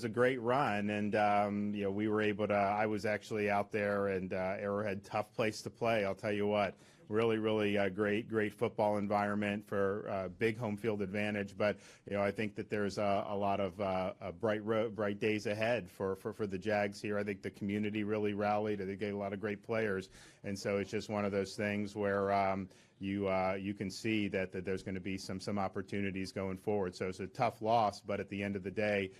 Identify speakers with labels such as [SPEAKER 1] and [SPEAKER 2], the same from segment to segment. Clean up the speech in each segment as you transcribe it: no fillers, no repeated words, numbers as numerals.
[SPEAKER 1] was a great run, and we were able to. I was actually out there, and Arrowhead, tough place to play. I'll tell you what, really great football environment for big home field advantage. But I think that there's a lot of bright days ahead for the Jags here. I think the community really rallied. I think they get a lot of great players, and so it's just one of those things where you can see that there's going to be some opportunities going forward. So it's a tough loss, but at the end of the day,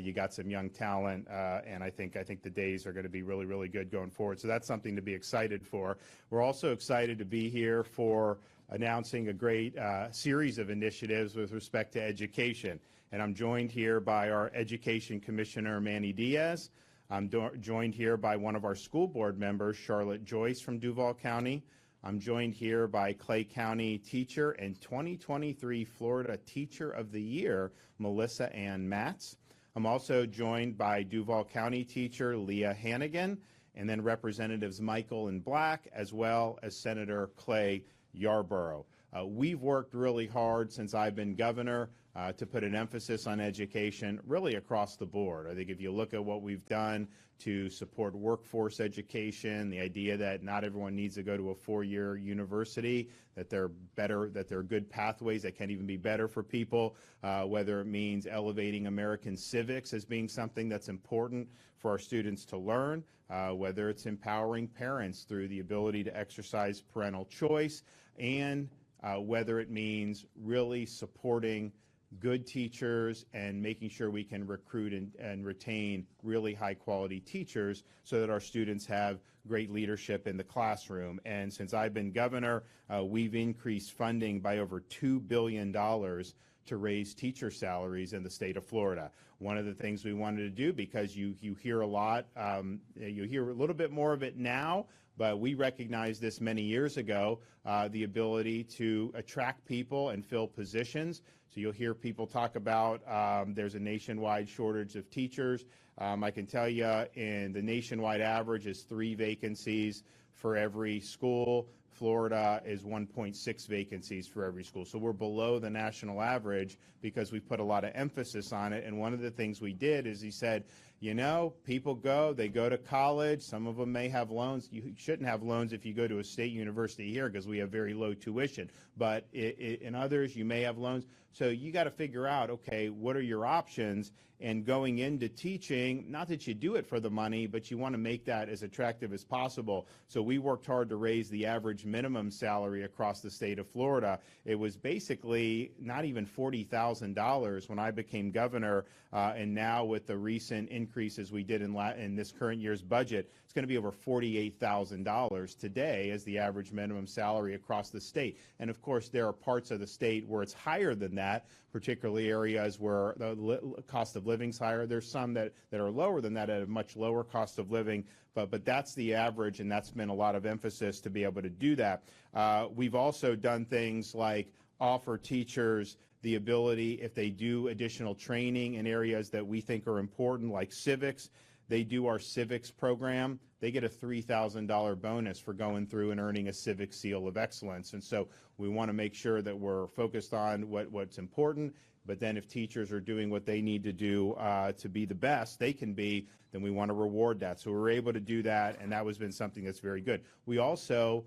[SPEAKER 1] you got some young talent, and I think the days are going to be really good going forward. So that's something to be excited for. We're also excited to be here for announcing a great series of initiatives with respect to education. And I'm joined here by our Education Commissioner, Manny Diaz. I'm joined here by one of our school board members, Charlotte Joyce from Duval County. I'm joined here by Clay County teacher and 2023 Florida Teacher of the Year, Melissa Ann Matz. I'm also joined by Duval County teacher Leah Hannigan, and then Representatives Michael and Black, as well as Senator Clay Yarborough. We've worked really hard since I've been governor to put an emphasis on education really across the board. I think if you look at what we've done to support workforce education, the idea that not everyone needs to go to a four-year university, that there are good pathways that can even be better for people, whether it means elevating American civics as being something that's important for our students to learn, whether it's empowering parents through the ability to exercise parental choice, and whether it means really supporting good teachers and making sure we can recruit and retain really high quality teachers so that our students have great leadership in the classroom. And since I've been governor, we've increased funding by over $2 billion to raise teacher salaries in the state of Florida. One of the things we wanted to do, because you hear a lot, you hear a little bit more of it now, but we recognized this many years ago, the ability to attract people and fill positions. So you'll hear people talk about there's a nationwide shortage of teachers. I can tell you the nationwide average is 3 vacancies for every school. Florida is 1.6 vacancies for every school. So we're below the national average because we put a lot of emphasis on it. And one of the things we did is he said, people they go to college. Some of them may have loans. You shouldn't have loans if you go to a state university here because we have very low tuition. But in others, you may have loans. So you got to figure out, okay, what are your options? And going into teaching, not that you do it for the money, but you want to make that as attractive as possible. So we worked hard to raise the average minimum salary across the state of Florida. It was basically not even $40,000 when I became governor, and now with the recent increases we did in this current year's budget, it's going to be over $48,000 today as the average minimum salary across the state. And of course, there are parts of the state where it's higher than that, particularly areas where the cost of living is higher. There's some that are lower than that at a much lower cost of living, but that's the average, and that's been a lot of emphasis to be able to do that. We've also done things like offer teachers the ability, if they do additional training in areas that we think are important, like civics. They do our civics program. They get a $3,000 bonus for going through and earning a civic seal of excellence. And so we want to make sure that we're focused on what's important. But then if teachers are doing what they need to do to be the best they can be, then we want to reward that. So we're able to do that, and that has been something that's very good. We also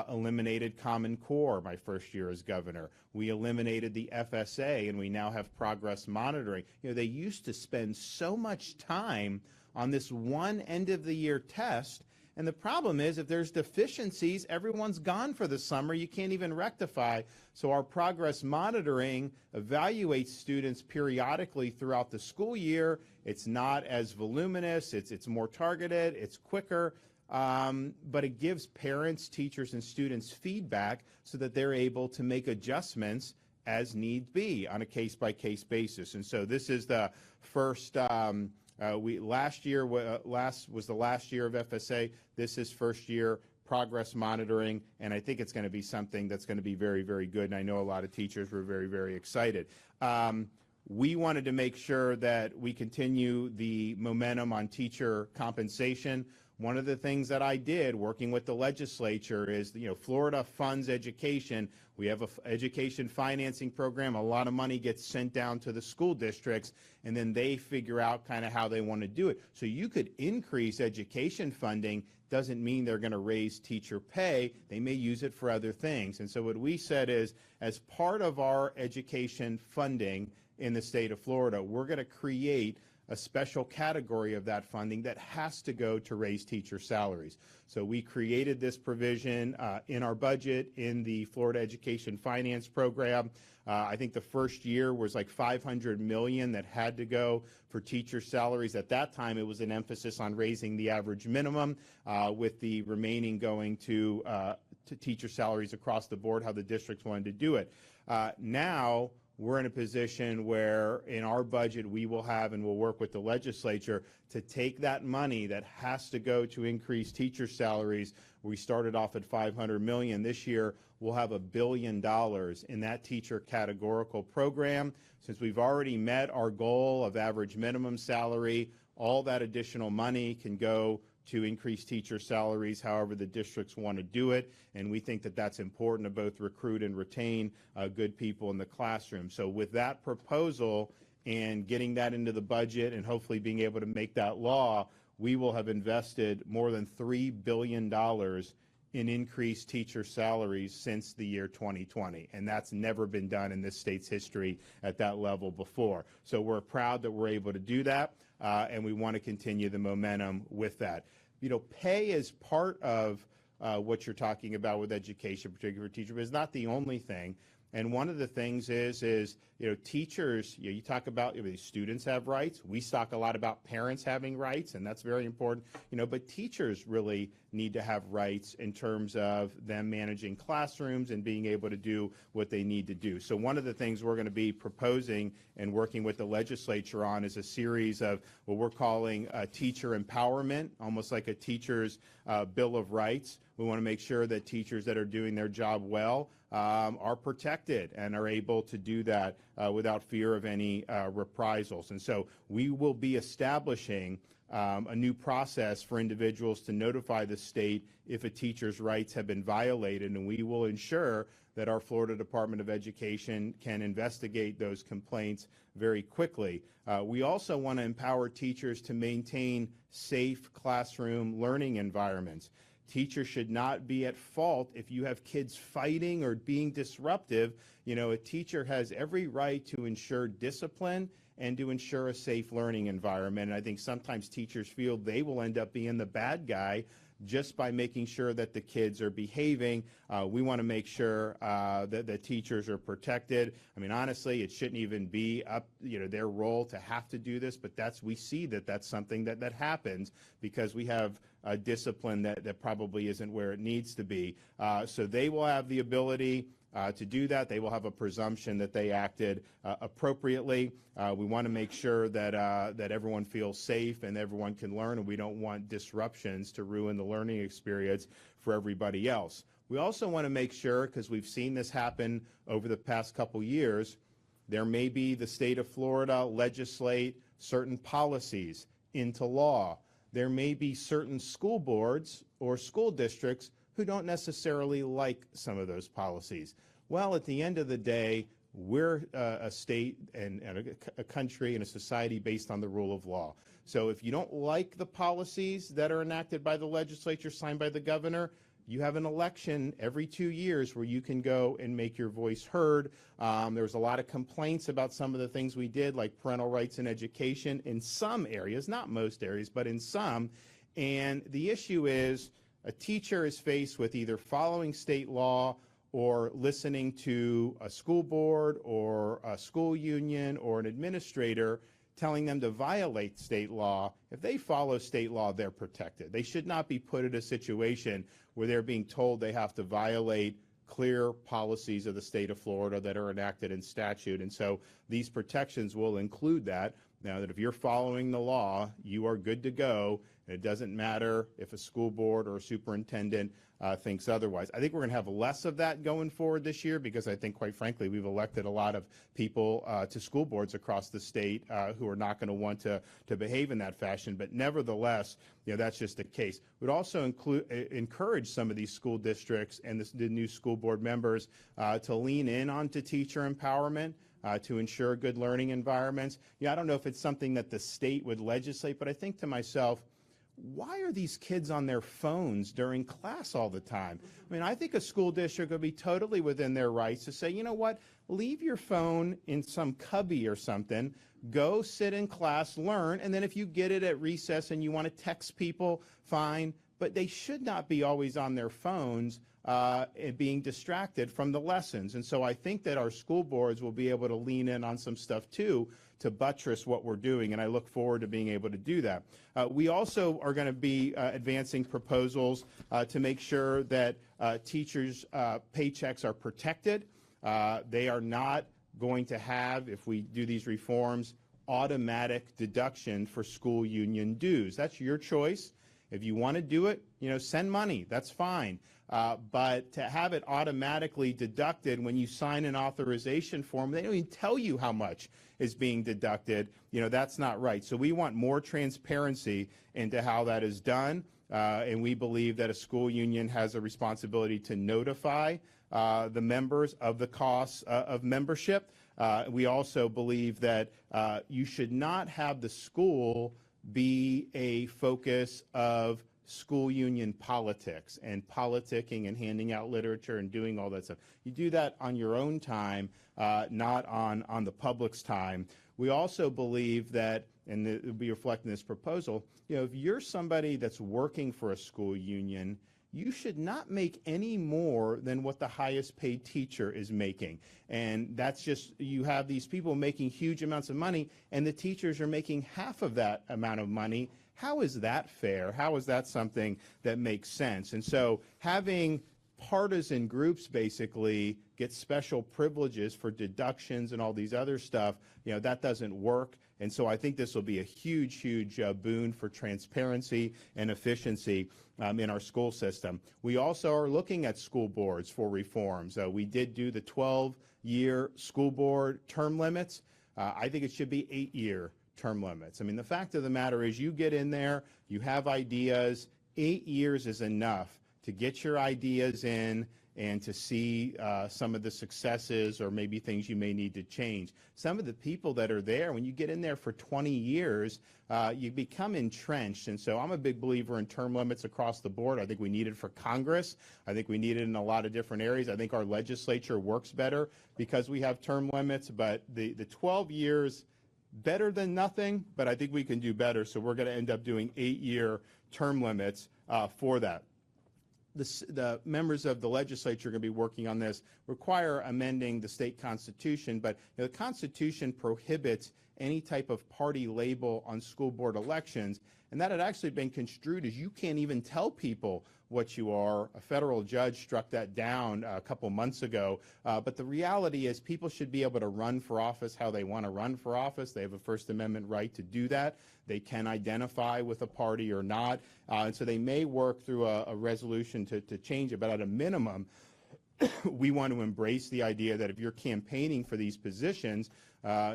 [SPEAKER 1] eliminated Common Core my first year as governor. We eliminated the FSA, and we now have progress monitoring. They used to spend so much time on this one end-of-the-year test. And the problem is, if there's deficiencies, everyone's gone for the summer. You can't even rectify. So our progress monitoring evaluates students periodically throughout the school year. It's not as voluminous. It's more targeted. It's quicker. But it gives parents, teachers, and students feedback so that they're able to make adjustments as need be on a case-by-case basis. And so this is the first last year was the last year of FSA. This is first year progress monitoring, and I think it's going to be something that's going to be very, very good. And I know a lot of teachers were very, very excited. we wanted to make sure that we continue the momentum on teacher compensation. One of the things that I did working with the legislature is, Florida funds education. We have an education financing program. A lot of money gets sent down to the school districts, and then they figure out kind of how they want to do it. So you could increase education funding. Doesn't mean they're going to raise teacher pay. They may use it for other things. And so what we said is, as part of our education funding in the state of Florida, we're going to create a special category of that funding that has to go to raise teacher salaries. So we created this provision in our budget in the Florida Education Finance Program. I think the first year was like $500 million that had to go for teacher salaries. At that time, it was an emphasis on raising the average minimum, with the remaining going to teacher salaries across the board, how the districts wanted to do it. Now, we're in a position where in our budget we will have, and we'll work with the legislature to take that money that has to go to increase teacher salaries. We started off at $500 million. This year we'll have $1 billion in that teacher categorical program. Since we've already met our goal of average minimum salary, all that additional money can go to increase teacher salaries however the districts want to do it, and we think that that's important to both recruit and retain good people in the classroom. So with that proposal and getting that into the budget and hopefully being able to make that law, we will have invested more than $3 billion in increased teacher salaries since the year 2020, and that's never been done in this state's history at that level before. So we're proud that we're able to do that, and we want to continue the momentum with that. Pay is part of what you're talking about with education, particularly for teachers, but it's not the only thing. And one of the things is teachers, you talk about students have rights. We talk a lot about parents having rights, and that's very important, but teachers really need to have rights in terms of them managing classrooms and being able to do what they need to do. So one of the things we're going to be proposing and working with the legislature on is a series of what we're calling teacher empowerment, almost like a teacher's Bill of Rights. We want to make sure that teachers that are doing their job well are protected and are able to do that without fear of any reprisals. And so we will be establishing a new process for individuals to notify the state if a teacher's rights have been violated, and we will ensure that our Florida Department of Education can investigate those complaints very quickly. We also want to empower teachers to maintain safe classroom learning environments. Teachers should not be at fault if you have kids fighting or being disruptive. A teacher has every right to ensure discipline and to ensure a safe learning environment. And I think sometimes teachers feel they will end up being the bad guy just by making sure that the kids are behaving. We want to make sure that the teachers are protected. I mean, honestly, it shouldn't even be up, their role to have to do this, but we see that that's something that happens because we have a discipline that probably isn't where it needs to be. So they will have the ability to do that. They will have a presumption that they acted appropriately. We want to make sure that everyone feels safe and everyone can learn, and we don't want disruptions to ruin the learning experience for everybody else. We also want to make sure, because we've seen this happen over the past couple years, there may be the state of Florida legislate certain policies into law. There may be certain school boards or school districts who don't necessarily like some of those policies. Well, at the end of the day, we're a state and a country and a society based on the rule of law. So if you don't like the policies that are enacted by the legislature, signed by the governor, you have an election every 2 years where you can go and make your voice heard. There was a lot of complaints about some of the things we did, like parental rights in education in some areas, not most areas, but in some. And the issue is a teacher is faced with either following state law or listening to a school board or a school union or an administrator telling them to violate state law. If they follow state law, they're protected. They should not be put in a situation where they're being told they have to violate clear policies of the state of Florida that are enacted in statute. And so these protections will include that. Now that if you're following the law, you are good to go. And it doesn't matter if a school board or a superintendent thinks otherwise. I think we're going to have less of that going forward this year because I think, quite frankly, we've elected a lot of people to school boards across the state who are not going to want to behave in that fashion. But nevertheless, that's just the case. We'd also encourage some of these school districts and the new school board members to lean in onto teacher empowerment. To ensure good learning environments. I don't know if it's something that the state would legislate, but I think to myself, why are these kids on their phones during class all the time? I mean, I think a school district would be totally within their rights to say, you know what, leave your phone in some cubby or something, go sit in class, learn, and then if you get it at recess and you want to text people, fine, but they should not be always on their phones and being distracted from the lessons. And so I think that our school boards will be able to lean in on some stuff too to buttress what we're doing, and I look forward to being able to do that. We also are going to be advancing proposals to make sure that teachers' paychecks are protected. They are not going to have, if we do these reforms, automatic deduction for school union dues. That's your choice. If you want to do it, send money. That's fine. But to have it automatically deducted when you sign an authorization form, they don't even tell you how much is being deducted. That's not right. So we want more transparency into how that is done. And we believe that a school union has a responsibility to notify the members of the costs of membership. We also believe that you should not have the school be a focus of school union politics and politicking and handing out literature and doing all that stuff. You do that on your own time, not on the public's time. We also believe that, and it will be reflected in this proposal, if you're somebody that's working for a school union, you should not make any more than what the highest paid teacher is making. And that's just, you have these people making huge amounts of money and the teachers are making half of that amount of money. How is that fair? How is that something that makes sense? And so having partisan groups basically get special privileges for deductions and all these other stuff, that doesn't work. And so I think this will be a huge, huge boon for transparency and efficiency in our school system. We also are looking at school boards for reforms. We did do the 12-year school board term limits. I think it should be 8-year term limits. I mean, the fact of the matter is you get in there, you have ideas, 8 years is enough to get your ideas in and to see some of the successes or maybe things you may need to change. Some of the people that are there, when you get in there for 20 years, you become entrenched. And so I'm a big believer in term limits across the board. I think we need it for Congress. I think we need it in a lot of different areas. I think our legislature works better because we have term limits, but the 12 years, better than nothing, but I think we can do better. So we're going to end up doing 8-year term limits for that. The members of the legislature are going to be working on this, require amending the state constitution, but the Constitution prohibits any type of party label on school board elections, and that had actually been construed as you can't even tell people what you are. A federal judge struck that down a couple months ago, but the reality is people should be able to run for office how they want to run for office. They have a First Amendment right to do that. They can identify with a party or not, and so they may work through a resolution to change it, but at a minimum, we want to embrace the idea that if you're campaigning for these positions,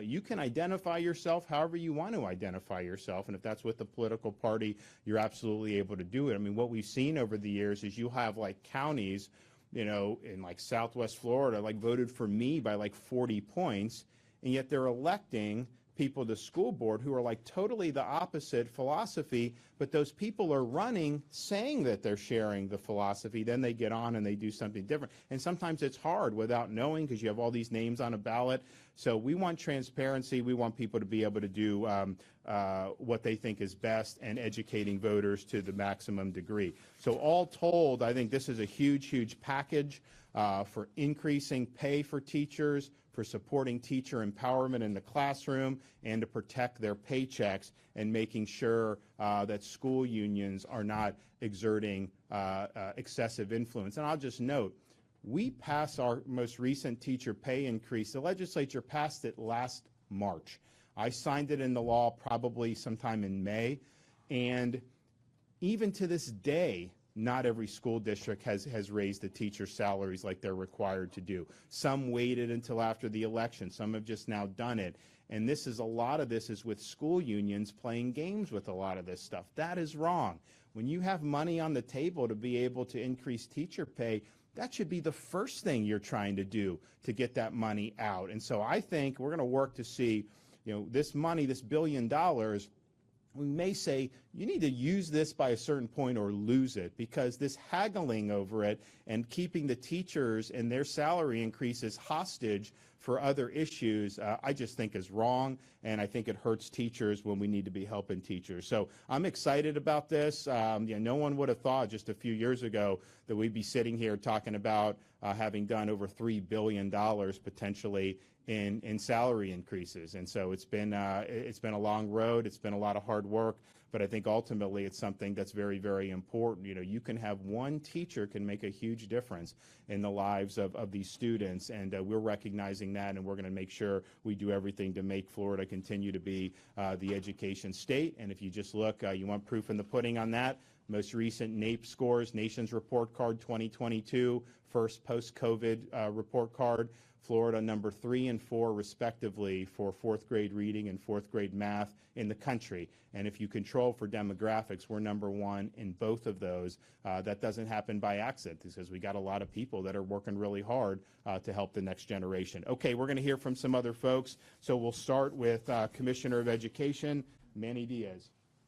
[SPEAKER 1] you can identify yourself however you want to identify yourself, and if that's with the political party, you're absolutely able to do it. I mean, what we've seen over the years is you have like counties, in like Southwest Florida, like voted for me by like 40 points, and yet they're electing people to school board who are like totally the opposite philosophy, but those people are running saying that they're sharing the philosophy, then they get on and they do something different. And sometimes it's hard without knowing because you have all these names on a ballot. So we want transparency. We want people to be able to do what they think is best and educating voters to the maximum degree. So all told, I think this is a huge, huge package for increasing pay for teachers, for supporting teacher empowerment in the classroom, and to protect their paychecks and making sure that school unions are not exerting excessive influence. And I'll just note, we passed our most recent teacher pay increase. The legislature passed it last March. I signed it into law probably sometime in May, and even to this day, not every school district has raised the teacher salaries like they're required to do. Some waited until after the election. Some have just now done it. And a lot of this is with school unions playing games with a lot of this stuff. That is wrong. When you have money on the table to be able to increase teacher pay, that should be the first thing you're trying to do to get that money out. And so I think we're going to work to see, this money, this $1 billion, we may say you need to use this by a certain point or lose it, because this haggling over it and keeping the teachers and their salary increases hostage for other issues, I just think is wrong, and I think it hurts teachers when we need to be helping teachers. So I'm excited about this. No one would have thought just a few years ago that we'd be sitting here talking about having done over $3 billion potentially in salary increases. And so it's been a long road. It's been a lot of hard work, but I think ultimately it's something that's very, very important. You can have one teacher can make a huge difference in the lives of these students, and we're recognizing that, and we're going to make sure we do everything to make Florida continue to be the education state. And if you just look, you want proof in the pudding on that. Most recent NAEP scores, Nations Report Card 2022, first post-COVID report card. Florida number 3 and 4 respectively for 4th grade reading and 4th grade math in the country. And if you control for demographics, we're number 1 in both of those. That doesn't happen by accident, because we got a lot of people that are working really hard to help the next generation. Okay, we're going to hear from some other folks. So we'll start with Commissioner of Education, Manny Diaz.